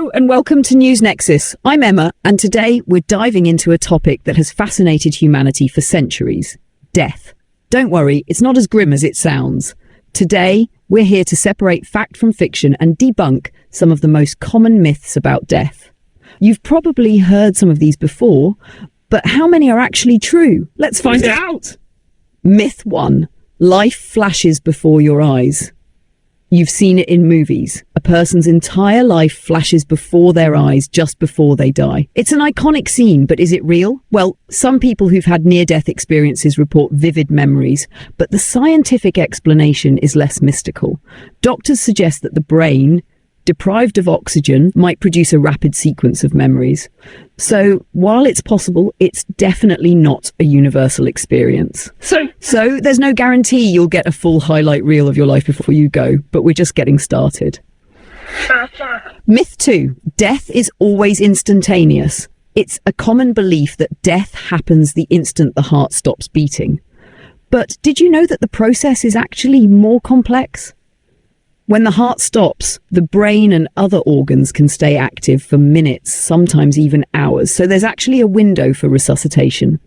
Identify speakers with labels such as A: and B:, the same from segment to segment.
A: Hello and welcome to News Nexus. I'm Emma, and today we're diving into a topic that has fascinated humanity for centuries: death. Don't worry, it's not as grim as it sounds. Today, we're here to separate fact from fiction and debunk some of the most common myths about death. You've probably heard some of these before, but how many are actually true? Let's find out! Myth 1. Life flashes before your eyes. You've seen it in movies. A person's entire life flashes before their eyes just before they die. It's an iconic scene, but is it real? Well, some people who've had near-death experiences report vivid memories, but the scientific explanation is less mystical. Doctors suggest that the brain, deprived of oxygen, might produce a rapid sequence of memories. So, while it's possible, it's definitely not a universal experience. So there's no guarantee you'll get a full highlight reel of your life before you go, but we're just getting started. Myth 2. Death is always instantaneous. It's a common belief that death happens the instant the heart stops beating. But did you know that the process is actually more complex? When the heart stops, the brain and other organs can stay active for minutes, sometimes even hours, so there's actually a window for resuscitation.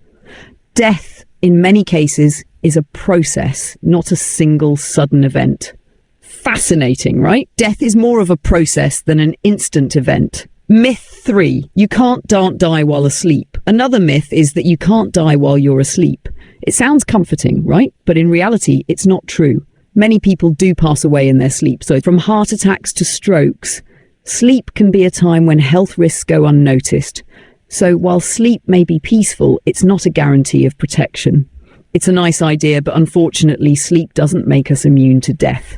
A: Death, in many cases, is a process, not a single sudden event. Fascinating, right? Death is more of a process than an instant event. Myth 3. You can't die while asleep. Another myth is that you can't die while you're asleep. It sounds comforting, right? But in reality, it's not true. Many people do pass away in their sleep, so from heart attacks to strokes, sleep can be a time when health risks go unnoticed. So while sleep may be peaceful, it's not a guarantee of protection. It's a nice idea, but unfortunately, sleep doesn't make us immune to death.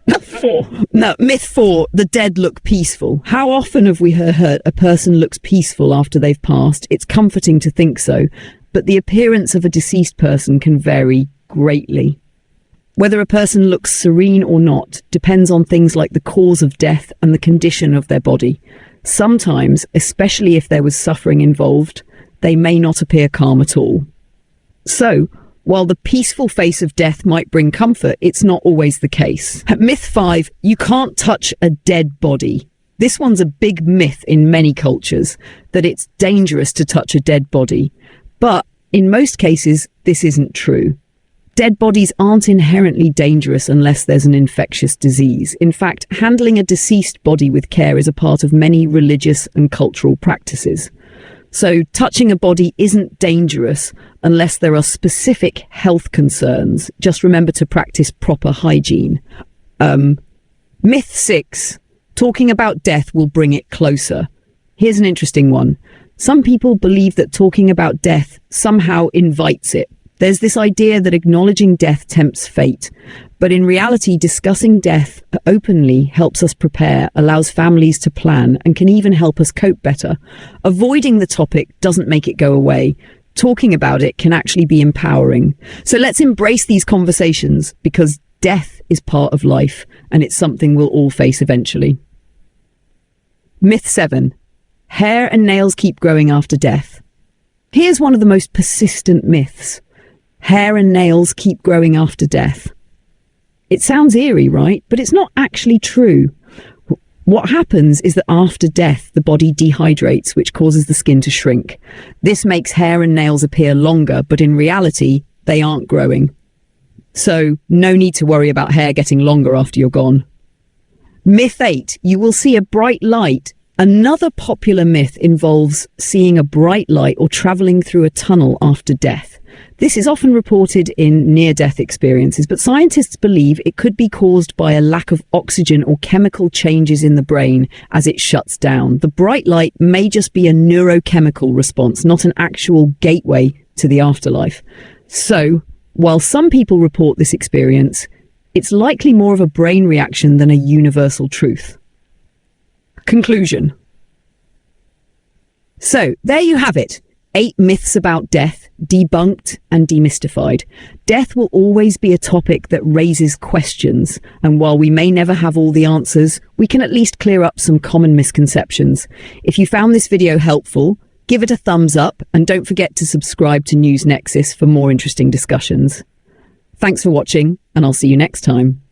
A: Myth 4, the dead look peaceful. How often have we heard a person looks peaceful after they've passed? It's comforting to think so, but the appearance of a deceased person can vary greatly. Whether a person looks serene or not depends on things like the cause of death and the condition of their body. Sometimes, especially if there was suffering involved, they may not appear calm at all. So, while the peaceful face of death might bring comfort, it's not always the case. Myth 5, you can't touch a dead body. This one's a big myth in many cultures, that it's dangerous to touch a dead body. But in most cases, this isn't true. Dead bodies aren't inherently dangerous unless there's an infectious disease. In fact, handling a deceased body with care is a part of many religious and cultural practices. So touching a body isn't dangerous unless there are specific health concerns. Just remember to practice proper hygiene. Myth 6. Talking about death will bring it closer. Here's an interesting one. Some people believe that talking about death somehow invites it. There's this idea that acknowledging death tempts fate, but in reality, discussing death openly helps us prepare, allows families to plan, and can even help us cope better. Avoiding the topic doesn't make it go away. Talking about it can actually be empowering. So let's embrace these conversations, because death is part of life, and it's something we'll all face eventually. Myth 7. Hair and nails keep growing after death. Here's one of the most persistent myths. Hair and nails keep growing after death. It sounds eerie, right? But it's not actually true. What happens is that after death, the body dehydrates, which causes the skin to shrink. This makes hair and nails appear longer, but in reality, they aren't growing. So, no need to worry about hair getting longer after you're gone. Myth 8. You will see a bright light. Another popular myth involves seeing a bright light or traveling through a tunnel after death. This is often reported in near-death experiences, but scientists believe it could be caused by a lack of oxygen or chemical changes in the brain as it shuts down. The bright light may just be a neurochemical response, not an actual gateway to the afterlife. So, while some people report this experience, it's likely more of a brain reaction than a universal truth. Conclusion. So, there you have it. 8 myths about death, debunked and demystified. Death will always be a topic that raises questions, and while we may never have all the answers, we can at least clear up some common misconceptions. If you found this video helpful, give it a thumbs up, and don't forget to subscribe to News Nexus for more interesting discussions. Thanks for watching, and I'll see you next time.